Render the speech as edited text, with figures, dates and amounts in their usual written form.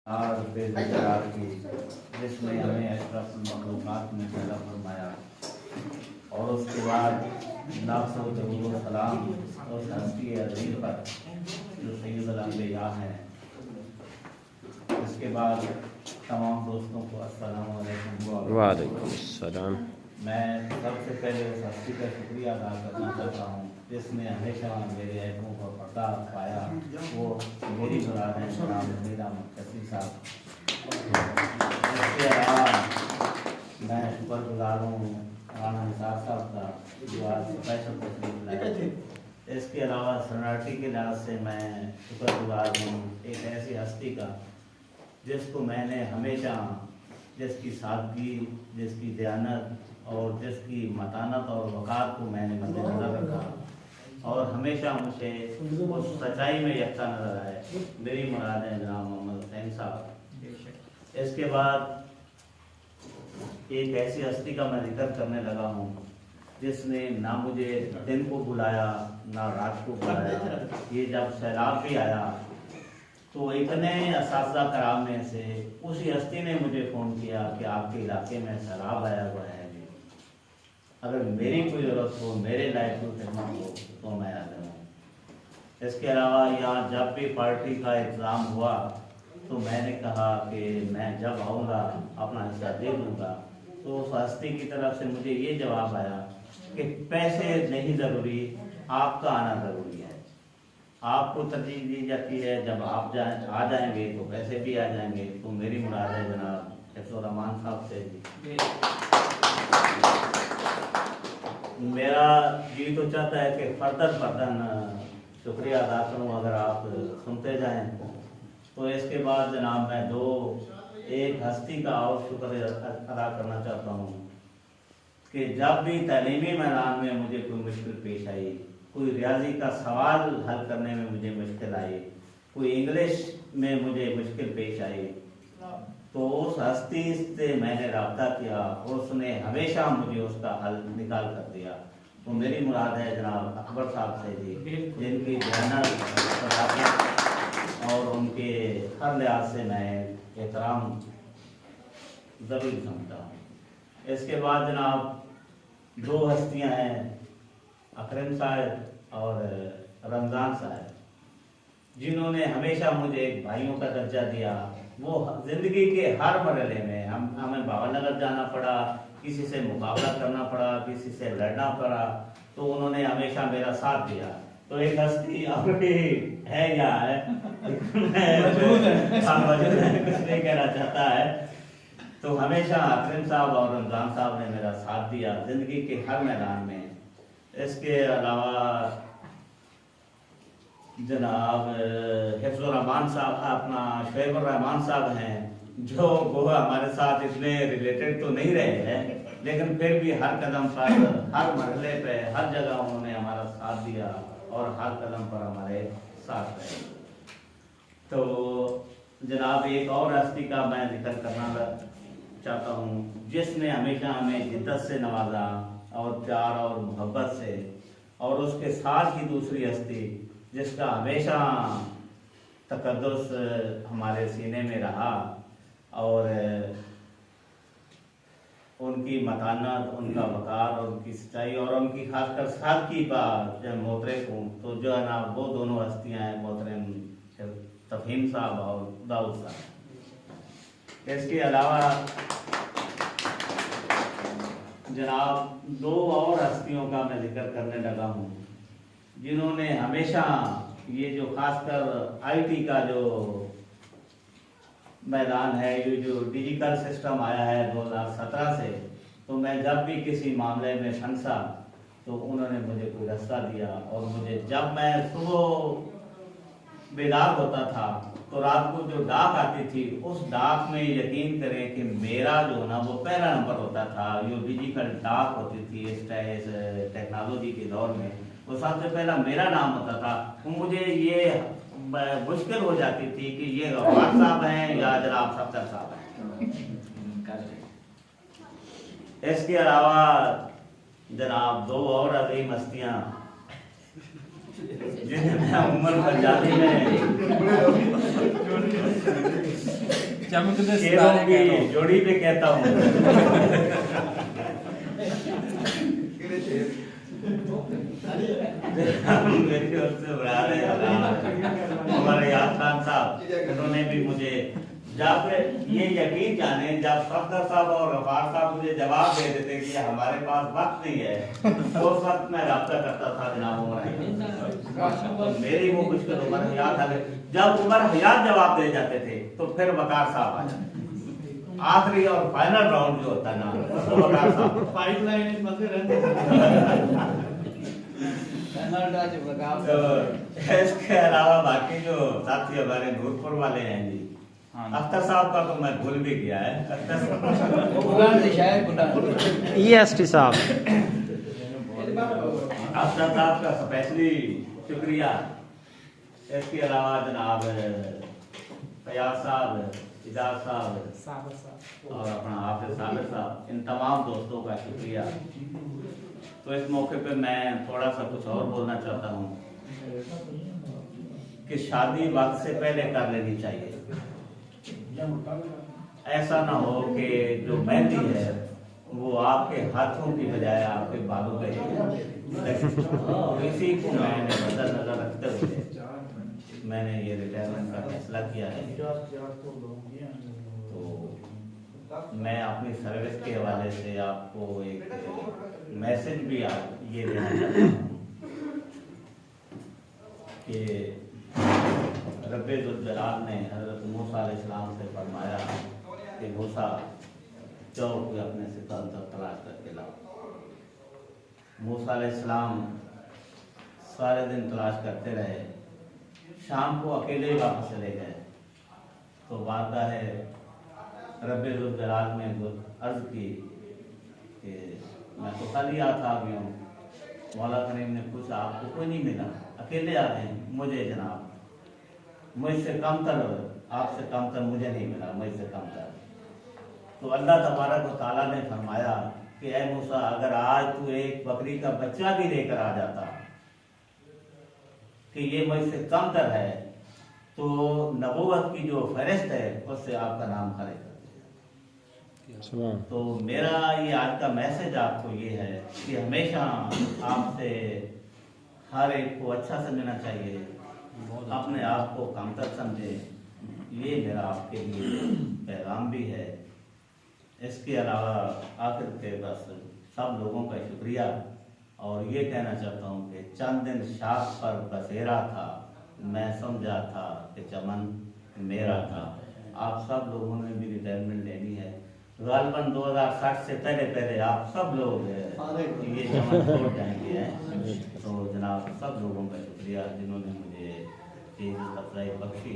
और बेज़िक्र की जिसने हमें अशरफुल मखलूक़ात में पैदा फरमाया और उसके बाद सलाम उस हस्ती अज़ीम पर जो सैयदुल अंबिया हैं। इसके बाद तमाम दोस्तों को अस्सलामु अलैकुम। वालेकुम अस्सलाम। मैं सबसे पहले उस हस्ती का शुक्रिया अदा करना चाहता हूँ जिसने हमेशा मेरे ऐबों को पर्दा पाया। वो मेरी मुराद है जनाब मीरा मुक्तसी साहब। इसके अलावा मैं शुक्रगुजार हूँ राना निसार साहब का जो आज स्पेशल तशरीफ लाए। इसके अलावा सनाटी के लिहाज से मैं शुक्रगुजार हूँ एक ऐसी हस्ती का जिसको मैंने हमेशा, जिसकी सादगी, जिसकी दयानत और जिसकी मतानत और वक़ार को मैंने मद्देनज़र रखा और हमेशा मुझे उस सच्चाई में यकता नजर आए। मेरी मुराद है जनाब मोहम्मद हुसैन साहब। इसके बाद एक ऐसी हस्ती का मैं जिक्र करने लगा हूँ जिसने ना मुझे दिन को बुलाया ना रात को बुलाया। ये जब सैलाब भी आया तो इतने असातिज़ा कराम में से उसी हस्ती ने मुझे फ़ोन किया कि आपके इलाके में सैलाब आया हुआ है, अगर मेरी कोई ज़रूरत हो, मेरे लायक कोई खिदमत हो तो मैं आ जाऊँ। इसके अलावा यहाँ जब भी पार्टी का एग्ज़ाम हुआ तो मैंने कहा कि मैं जब आऊँगा अपना हिस्सा दे दूँगा। तो उस हस्ती की तरफ से मुझे ये जवाब आया कि पैसे नहीं ज़रूरी, आपका आना ज़रूरी है। आपको तरजीह दी जाती है, जब आप आ जाएंगे तो पैसे भी आ जाएंगे। तो मेरी मुराद है जनाब हिफ्ज़ुर रहमान साहब से जी। मेरा जी तो चाहता है कि फर्दन शुक्रिया अदा करूँ अगर आप सुनते जाएं। तो इसके बाद जनाब मैं एक हस्ती का और शुक्र अदा करना चाहता हूँ कि जब भी तालीमी मैदान में मुझे कोई मुश्किल पेश आई, कोई रियाजी का सवाल हल करने में मुझे मुश्किल आई, कोई इंग्लिश में मुझे मुश्किल पेश आई, तो उस हस्ती से मैंने रब्ता किया और उसने हमेशा मुझे उसका हल निकाल कर दिया। तो मेरी मुराद है जनाब अकबर साहब से जी, जिनकी जहनत और उनके हर लिहाज से मैं एहतराम ज़रूर समझता हूँ। इसके बाद जनाब दो हस्तियाँ हैं, अकरम साहब और रमज़ान साहब, जिन्होंने हमेशा मुझे एक भाइयों का दर्जा दिया। वो ज़िंदगी के हर मरहले में हमें बाबानगर जाना पड़ा, किसी से मुकाबला करना पड़ा, किसी से लड़ना पड़ा, तो उन्होंने हमेशा मेरा साथ दिया। तो एक हस्ती आपकी है या है मौजूद है, कुछ नहीं कहना चाहता है। तो हमेशा अकरम साहब और रमज़ान साहब ने मेरा साथ दिया ज़िंदगी के हर मैदान में। इसके अलावा जनाब हिफ्ज़ुर रहमान साहब, अपना शुएब रहमान साहब हैं, जो वो हमारे साथ इतने रिलेटेड तो नहीं रहे हैं, लेकिन फिर भी हर कदम पर, हर मरहले पे, हर जगह उन्होंने हमारा साथ दिया और हर कदम पर हमारे साथ रहे। तो जनाब एक और हस्ती का मैं जिक्र करना चाहता हूँ जिसने हमेशा हमें जिद्दत से नवाजा और प्यार और मोहब्बत से, और उसके साथ ही दूसरी हस्ती जिसका हमेशा तकद्दुस हमारे सीने में रहा और उनकी मतानत, उनका वक़ार और उनकी सच्चाई और उनकी खासकर सादगी का जब मोहतरम हूँ तो जो है ना वो दोनों हस्तियाँ हैं मोहतरम तफहीम साहब और दाऊद साहब। इसके अलावा जनाब दो और हस्तियों का मैं जिक्र करने लगा हूँ जिन्होंने हमेशा ये जो खासकर आईटी का जो मैदान है, ये जो डिजिटल सिस्टम आया है 2017 से, तो मैं जब भी किसी मामले में फंसा तो उन्होंने मुझे कोई रास्ता दिया। और मुझे जब मैं सुबह बेदाग होता था तो रात को जो डाक आती थी उस डाक में यकीन करें कि मेरा जो ना वो पहला नंबर होता था। जो डिजिटल डाक होती थी इस टेक्नोलॉजी के दौर में, वो सबसे पहला मेरा नाम होता था। तो मुझे ये मुश्किल हो जाती थी कि ये गफ्फार साहब हैं या जनाब सफ्दर साहब हैं। इसके अलावा जनाब दो और अजीम हस्तियाँ जिन्हें मैं उमर पंजाबी में चमकते शेरों सितारे की कह लो। जोड़ी पे कहता हूँ। मेरी ओर से बुरा रहे हमारे याद खान साहब, उन्होंने भी मुझे जब ये यकीन जाने, जब सफदर साहब और गफार साहब मुझे जवाब दे देते कि हमारे पास वक्त नहीं है, तो उस वक्त मैं रब्ता करता था जनाब उमर। तो मेरी वो कुछ उमर हयात आ गए। जब उमर हयात जवाब दे जाते थे तो फिर वकार साहब आ जाते। आखिरी और फाइनल राउंड जो होता ना, तो वकार साहब पाइपलाइन फंसे रहते। तो इसके अलावा बाकी जो साथी हमारे नूरपुर वाले हैं जी, अख्तर साहब का तो मैं भूल भी गया है। EST साहब, अख्तर साहब का स्पेशली शुक्रिया। इसके अलावा जनाब फयाज साहब, इजाज साहब और अपना हाफिज साबिर साहब, इन तमाम दोस्तों का शुक्रिया। तो इस मौके पे मैं थोड़ा सा कुछ और बोलना चाहता हूँ कि शादी वक्त से पहले कर लेनी चाहिए। ऐसा ना हो कि जो मेहंदी है वो आपके हाथों की बजाय आपके बालों पे है। इसी को मैंने नजर रखते हुए मैंने ये रिटायरमेंट का फैसला किया है। तो मैं अपनी सर्विस के हवाले से आपको एक मैसेज भी ये देना चाहता हूँ कि रब्बे जुल जलाल ने हज़रत मूसा अलैहिस्सलाम से फरमाया कि मूसा जाओ कि अपने सिकंदर तलाश करके लाओ। मूसा अलैहिस्सलाम सारे दिन तलाश करते रहे, शाम को अकेले ही वापस चले गए। तो वादा है रब्बे जुल जलाल ने अर्ज की कि मैं तो खाली हाथ आ गया हूँ। मौला करीम ने पूछा आपको कोई नहीं मिला, अकेले आ गए? मुझे जनाब मुझसे कमतर, आपसे कमतर मुझे नहीं मिला, मुझसे कमतर। तो अल्लाह तबारक व तआला ने फरमाया कि ऐ मूसा, अगर आज तू एक बकरी का बच्चा भी लेकर आ जाता कि ये मुझसे कमतर है, तो नबूवत की जो फहरिस्त है उससे आपका नाम खारिज कर दिया। तो मेरा ये आज का मैसेज आपको ये है कि हमेशा आपसे हर एक को अच्छा समझना चाहिए, अपने आप को कमतर समझे। ये मेरा आपके लिए पैगाम भी है। इसके अलावा आखिर पे बस सब लोगों का शुक्रिया और ये कहना चाहता हूँ कि चंद दिन शाख पर बसेरा था, मैं समझा था कि चमन मेरा था। आप सब लोगों ने भी रिटायरमेंट लेनी है। गालबन 2060 से पहले आप सब लोग ये चमन छोड़ जाएंगे हैं। तो जनाब सब लोगों का शुक्रिया जिन्होंने मुझे चीज़ अफजाई बख्शी।